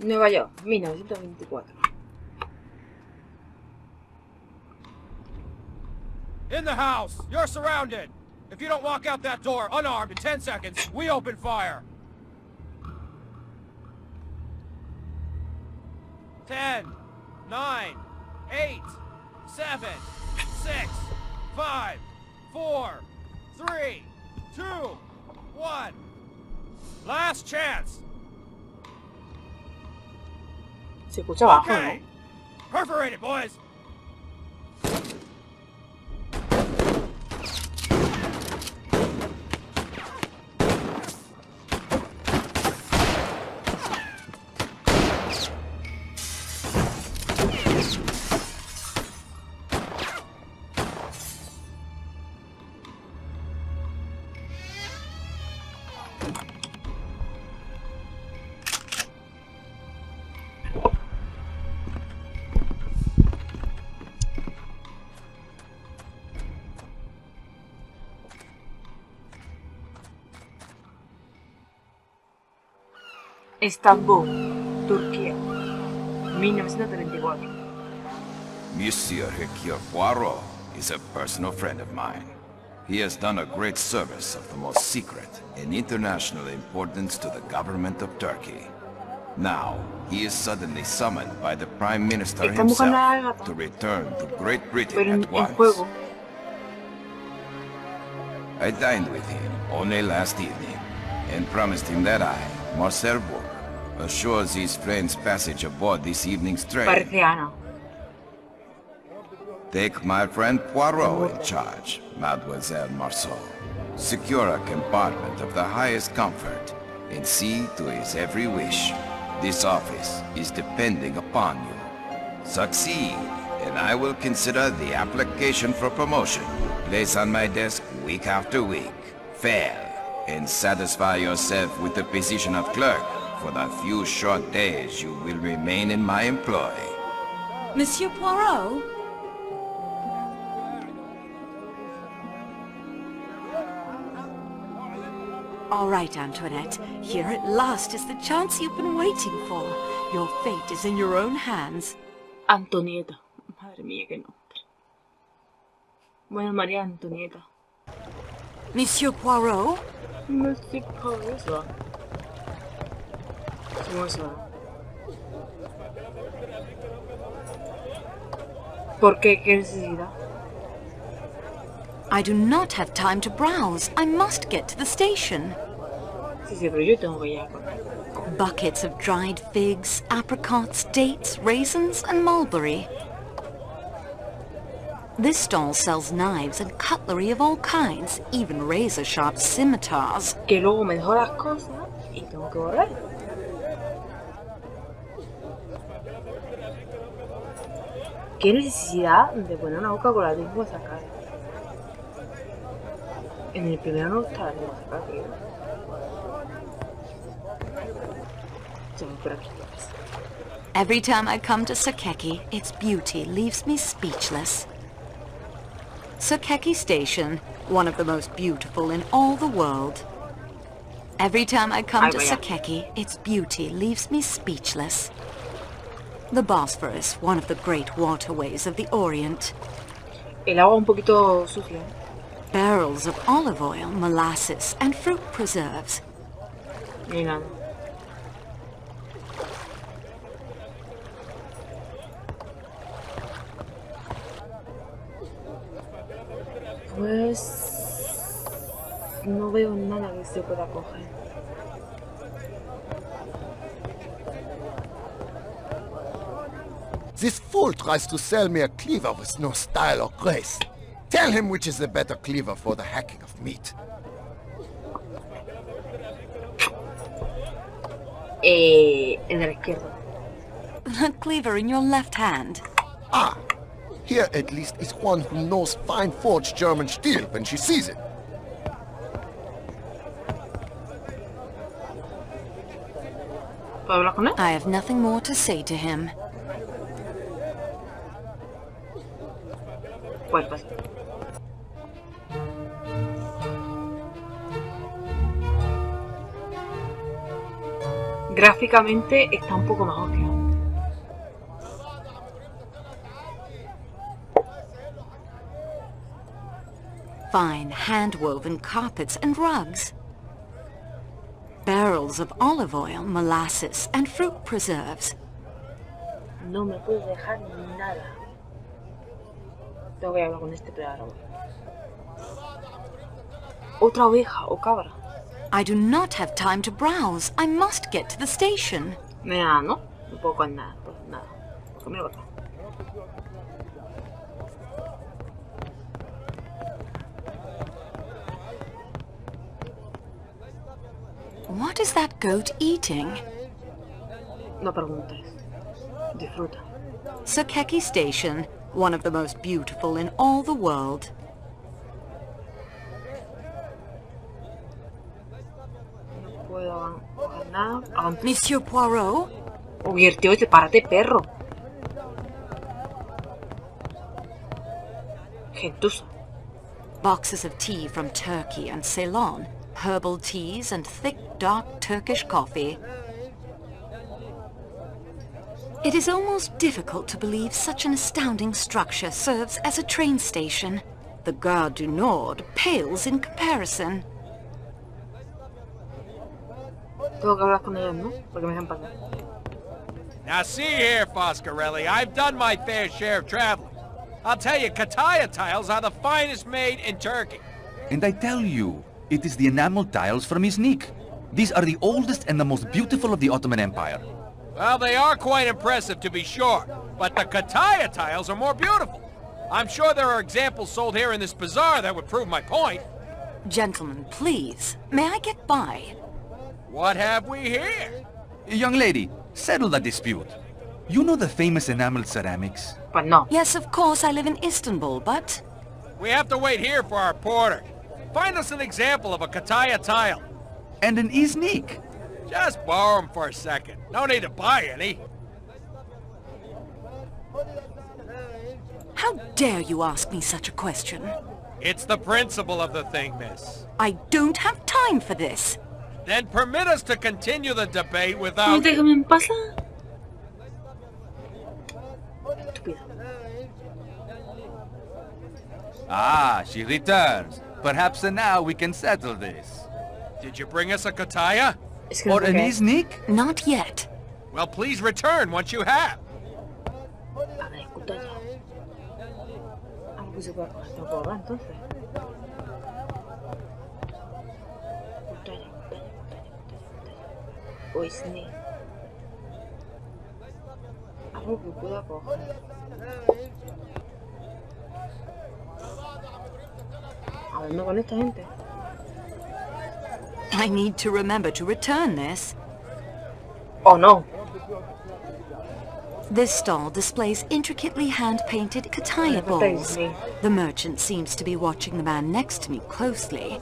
Nueva York, 1924. In the house! You're surrounded! If you don't walk out that door unarmed in 10 seconds, we open fire! 10, 9, 8, 7, 6, 5, 4, 3, 2, 1. Last chance! Se escucha abajo, Okay. Perforate it, boys! Estambul, Turquía, 1934. Monsieur Hercule Poirot is a personal friend of mine. He has done a great service of the most secret and international importance to the government of Turkey. Now, he is suddenly summoned by the Prime Minister Están buscando a himself Agatha, to return to Great Britain pero en at once. juego. I dined with him only last evening and promised him that I, Marcel Bourg, assures his friend's passage aboard this evening's train. Parece Ana. Take my friend Poirot in charge, Mademoiselle Marceau. Secure a compartment of the highest comfort and see to his every wish. This office is depending upon you. Succeed, and I will consider the application for promotion placed on my desk week after week. Fail, and satisfy yourself with the position of clerk for the few short days you will remain in my employ. Monsieur Poirot? All right, Antoinette. Here at last is the chance you've been waiting for. Your fate is in your own hands. Antonieta. Madre mía, qué nombre. Bueno, María Antonieta. Monsieur Poirot? Monsieur Poirot. ¿Cómo se va? ¿Por qué? ¿Qué necesidad? I do not have time to browse. I must get to the station. Sí, pero yo tengo que ir a comer. Buckets of dried figs, apricots, dates, raisins, and mulberry. This stall sells knives and cutlery of all kinds, even razor-sharp scimitars. Que luego me dejo las cosas y tengo que volver. ¿Qué necesidad de poner una Coca-Cola? Tengo que sacar. En el primero no está la tengo que sacar, creo. Se me por aquí. Every time I come to Sakeki, its beauty leaves me speechless. Sakeki Station, one of the most beautiful in all the world. Every time I come to Sakeki, its beauty leaves me speechless. The Bosphorus, one of the great waterways of the Orient. El agua un poquito sucia. Barrels of olive oil, molasses, and fruit preserves. No hay nada. Pues no veo nada que se pueda coger. This fool tries to sell me a cleaver with no style or grace. Tell him which is the better cleaver for the hacking of meat. El de la izquierda. The cleaver in your left hand. Ah, here at least is one who knows fine forged German steel when she sees it. ¿Puedo hablar con él? I have nothing more to say to him. Pues. Gráficamente está un poco mejor que antes. Fine hand-woven carpets and rugs. Barrels of olive oil, molasses, and fruit preserves. No me puedes dejar nada. Tengo que hablar con este pedaro. Otra oveja o cabra. I do not have time to browse. I must get to the station. Mira, ¿no? No puedo con nada, pues nada. Porque mira acá. What is that goat eating? No preguntes. Disfruta. Sakeki Station, one of the most beautiful in all the world. No puedo coger nada. Monsieur Poirot? Oye, tío, párate, perro. Gentuza. Boxes of tea from Turkey and Ceylon, herbal teas and thick, dark Turkish coffee. It is almost difficult to believe such an astounding structure serves as a train station. The Gare du Nord pales in comparison. Tengo que hablar con ellos, ¿no? Porque me dejan pasar. Now see here, Foscarelli, I've done my fair share of traveling. I'll tell you, Kataya tiles are the finest made in Turkey. And I tell you, it is the enamel tiles from Iznik. These are the oldest and the most beautiful of the Ottoman Empire. Well, they are quite impressive to be sure, but the Kataya tiles are more beautiful. I'm sure there are examples sold here in this bazaar that would prove my point. Gentlemen, please, may I get by? What have we here? Young lady, settle the dispute. You know the famous enameled ceramics? Pues no. Yes, of course, I live in Istanbul, but... We have to wait here for our porter. Find us an example of a Kataya tile. And an Iznik. Just borrow them for a second. No need to buy any. How dare you ask me such a question? It's the principle of the thing, miss. I don't have time for this. Then permit us to continue the debate without... Déjame en paz. Estúpida. Ah, she returns. Perhaps now we can settle this. Did you bring us a Kataya? Es que no Or sé an qué es. Iznik? Not yet. Well, please return once you have. A ver, escucha ya. Ah, pues se puede coger. No puedo hablar entonces. Escucha ya. O Isne. Algo que pueda coger. Hablando con esta gente. I need to remember to return this. Oh no. This stall displays intricately hand-painted Kataya bowls. The merchant seems to be watching the man next to me closely.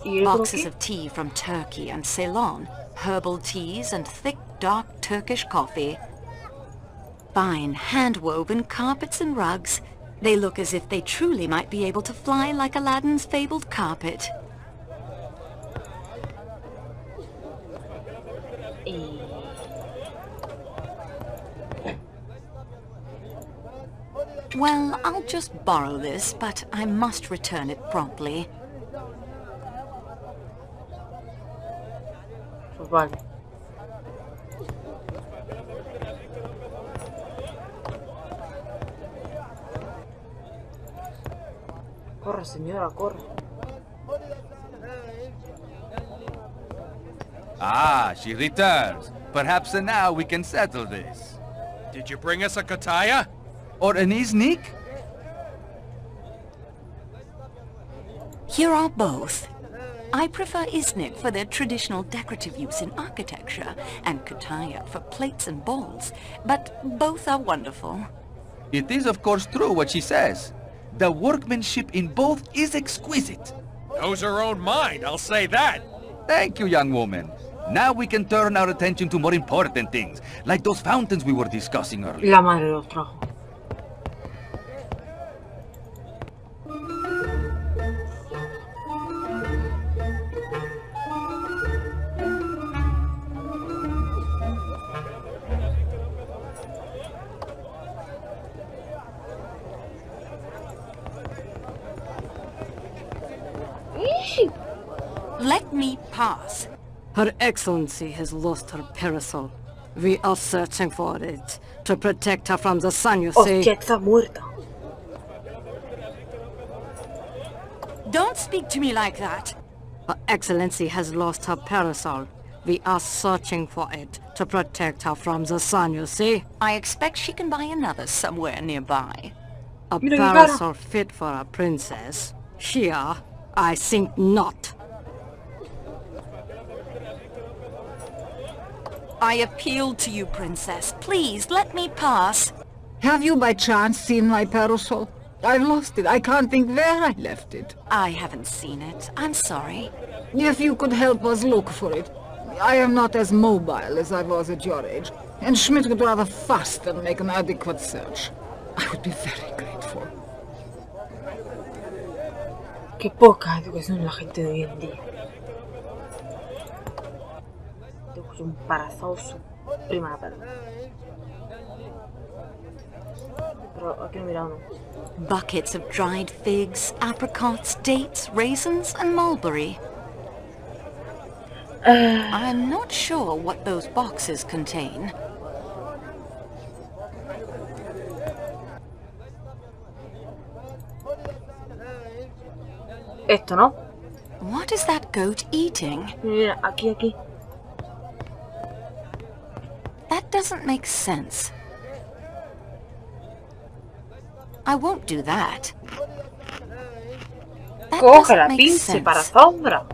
¿Y el Boxes otro of tea from Turkey and Ceylon, herbal teas and thick, dark Turkish coffee. Fine hand-woven carpets and rugs. They look as if they truly might be able to fly like Aladdin's fabled carpet. qué? Well, I'll just borrow this, but I must return it promptly. Pues vale. Corre, señora, corre. Ah, she returns. Perhaps now we can settle this. Did you bring us a Kataya? Or an Iznik? Here are both. I prefer Iznik for their traditional decorative use in architecture, and Kataya for plates and bowls, but both are wonderful. It is of course true what she says. The workmanship in both is exquisite. Knows her own mind, I'll say that. Thank you, young woman. Now we can turn our attention to more important things, like those fountains we were discussing earlier. La madre los trajo. ship. Let me pass. Her Excellency has lost her parasol. We are searching for it to protect her from the sun, you see. Hostia, está muerta. Don't speak to me like that. Her Excellency has lost her parasol. We are searching for it to protect her from the sun, you see. I expect she can buy another somewhere nearby. A Mira qué cara. parasol fit for a princess? Here, I think not. I appeal to you, Princess. Please, let me pass. Have you by chance seen my parasol? I've lost it. I can't think where I left it. I haven't seen it. I'm sorry. If you could help us look for it. I am not as mobile as I was at your age, and Schmidt would rather fast than make an adequate search. I would be very grateful. Qué poca educación la gente de hoy en día. Tengo un parasol prima perdón. Pero aquí no mira uno. Buckets of dried figs, apricots, dates, raisins, and mulberry. I'm not sure what those boxes contain. Esto, ¿no? What is that goat eating? Mira, aquí. That doesn't make sense. I won't do that. That Coge la doesn't make pinche sense. para sombra.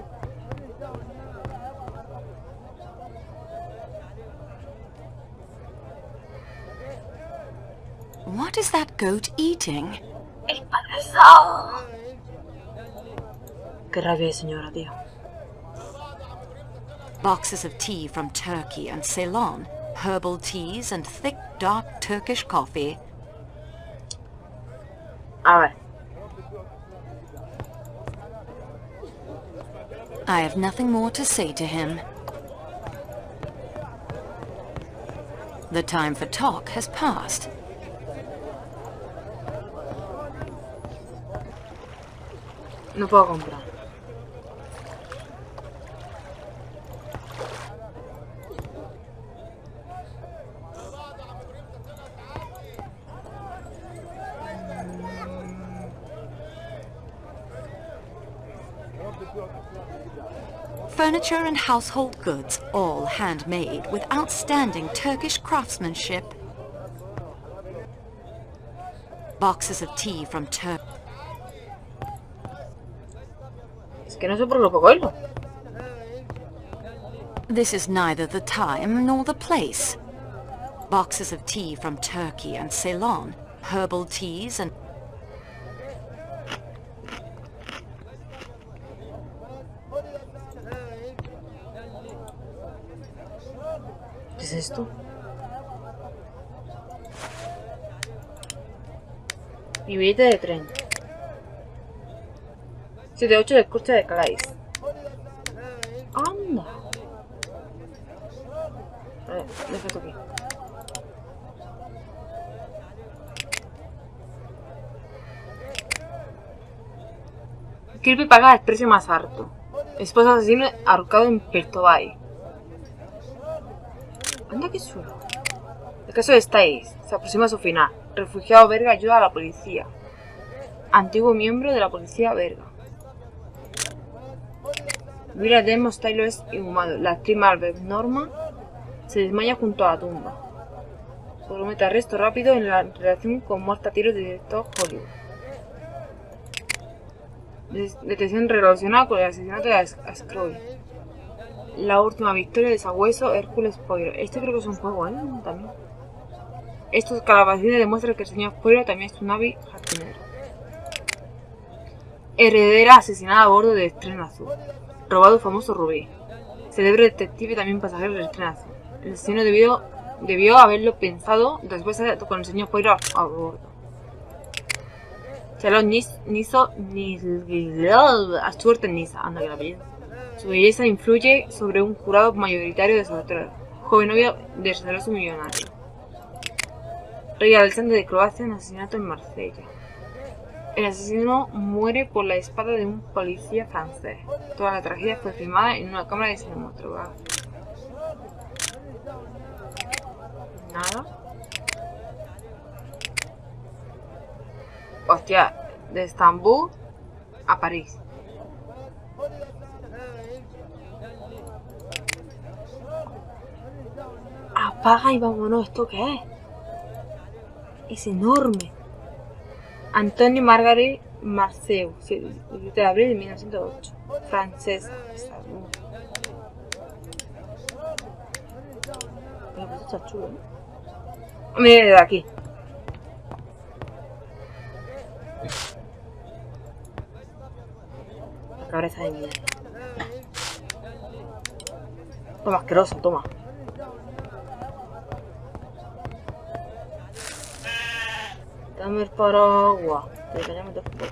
What is that goat eating? El parasol. Qué rabia, señora, tío. Boxes of tea from Turkey and Ceylon, herbal teas and thick, dark Turkish coffee. A ver. I have nothing more to say to him. The time for talk has passed. No puedo comprar. Furniture and household goods, all handmade with outstanding Turkish craftsmanship. Boxes of tea from Turkey. Es que no sé por qué lo puedo cogerlo. This is neither the time nor the place. Boxes of tea from Turkey and Ceylon, herbal teas and... ¿Qué es esto? Mi billete de tren. 7-8 de coche de Calais. Anda. A ver, deja esto aquí. Kirby paga el precio más alto. Esposo asesino ahorcado en Pertobay. Anda, qué chulo. El caso de Stace se aproxima a su final. Refugiado belga ayuda a la policía. Antiguo miembro de la policía belga. Mira, Demos Taylor es inhumado. La actriz Marvel Norma se desmaya junto a la tumba. Se promete arresto rápido en la relación con muerte a tiros del director Hollywood. Detención relacionada con el asesinato de Ascroy. La última victoria de Sabueso, Hércules Poirot. Este creo que es un juego, también. Estos calabacines demuestran que el señor Poirot también es un hábil jardinero. Heredera asesinada a bordo del tren azul. Robado el famoso rubí. Célebre detective también pasajero del tren azul. El asesino debió haberlo pensado después con el señor Poirot a bordo. Salón Niso Stuart en Niza. Anda, que la apellido. Su belleza influye sobre un jurado mayoritario de soltero. Joven novia del celoso millonario. Rey Alexander de Croacia en asesinato en Marsella. El asesino muere por la espada de un policía francés. Toda la tragedia fue filmada en una cámara de cinematográfica. Nada. Hostia, de Estambul a París. Apaga y vámonos. ¿Esto qué es? Es enorme. Antonio Margaret Marceau, 17 de abril de 1908. Francesa. Mira, pues está chulo, ¿no? Mira, de aquí. La cabeza de mierda. Toma, asqueroso, toma. Dame el paraguas. Que ya me toco por.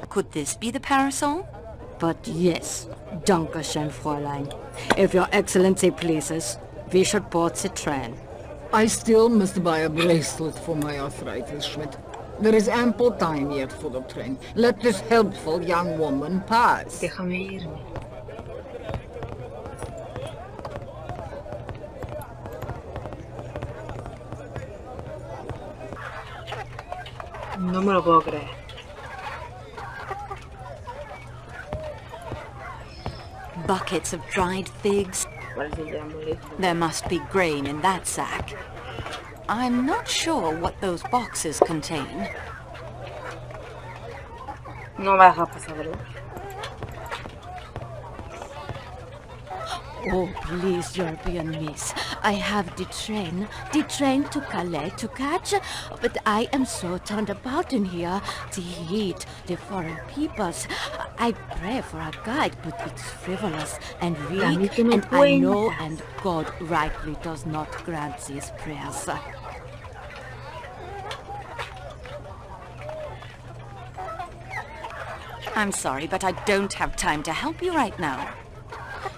Could this be the parasol? But yes, Dankeschön, Fräulein. If your excellency pleases, we should board the train. I still must buy a bracelet for my arthritis, Schmidt. There is ample time yet for the train. Let this helpful young woman pass. Déjame irme. No me lo puedo creer. Buckets of dried figs. There must be grain in that sack. I'm not sure what those boxes contain. No me dejas pasar, ¿verdad? Oh, please, European miss. I have the train to Calais to catch, but I am so turned about in here. The heat, the foreign peoples. I pray for a guide, but it's frivolous and weak, and I know, and God rightly does not grant these prayers. I'm sorry, but I don't have time to help you right now.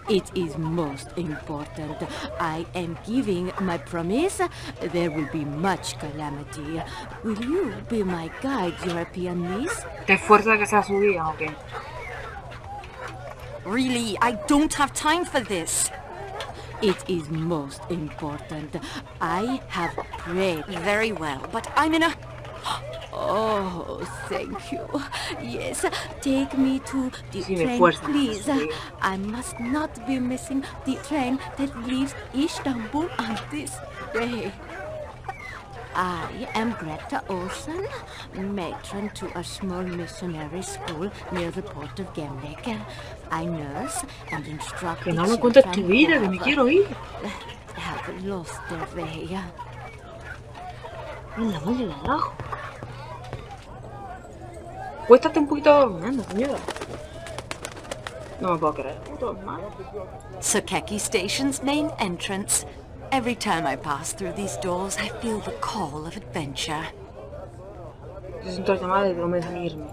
It is most important. I am giving my promise. There will be much calamity. Will you be my guide, European miss? ¿Te fuerza que sea subida o qué? Really, I don't have time for this. It is most important. I have prayed. Very well, but I'm in a... Oh, thank you. Yes, take me to the Sí, me train, fuerza. please. I must not be missing the train that leaves Istanbul on this day. I am Greta Olsen, matron to a small missionary school near the port of Gemlik. I nurse and instruct Que the no me cuentes children tu vida, who que me quiero ir. have lost their way. En la malla de abajo. Cuéstate un poquito durmiendo, señora. No me puedo creer. Puto hermano. Sakeki Station's main entrance. Every time I pass through these doors, I feel the call of adventure. Yo siento la llamada de que no me dejan irme.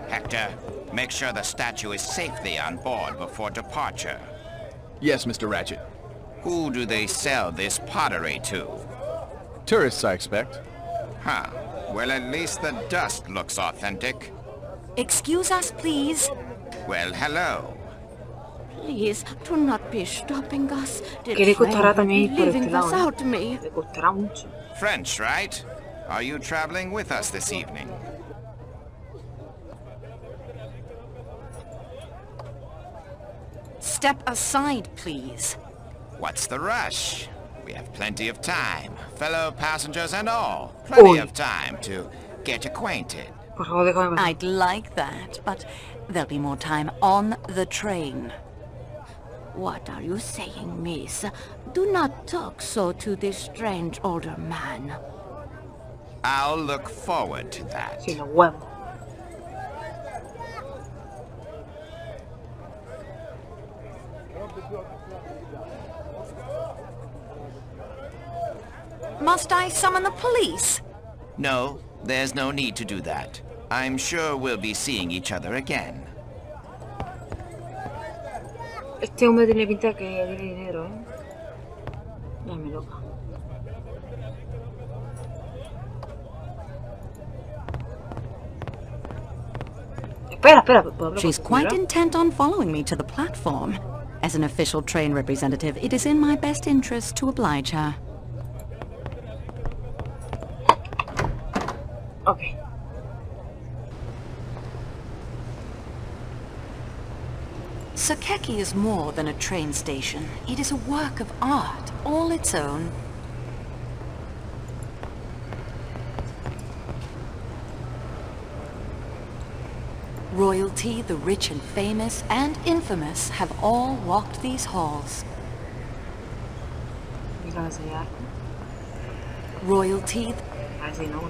Hector, make sure the statue is safely on board before departure. Yes, Mr. Ratchet. Who do they sell this pottery to? Tourists, I expect. Huh. Well, at least the dust looks authentic. Excuse us, please. Well, hello. Please, do not be stopping us. The ¿Qué le train costará will be también ir por este leaving lado? without me. Le costará mucho. French, right? Are you traveling with us this evening? Step aside, please. What's the rush? We have plenty of time, fellow passengers and all. Plenty of time to get acquainted. Por favor, déjame pasar. I'd like that, but there'll be more time on the train. What are you saying, miss? Do not talk so to this strange older man. I'll look forward to that. Sin los huevos. Must I summon the police? No, There's no need to do that. I'm sure we'll be seeing each other again. Este hombre tiene pinta que tiene dinero, Ya me loca. Espera, ¿puedo hablar She's con quite señora? intent on following me to the platform. As an official train representative, it is in my best interest to oblige her. Ok. Sakeki is more than a train station. It is a work of art, all its own. Royalty, the rich and famous, and infamous have all walked these halls. Mira, enseñar. Royalty, Así no.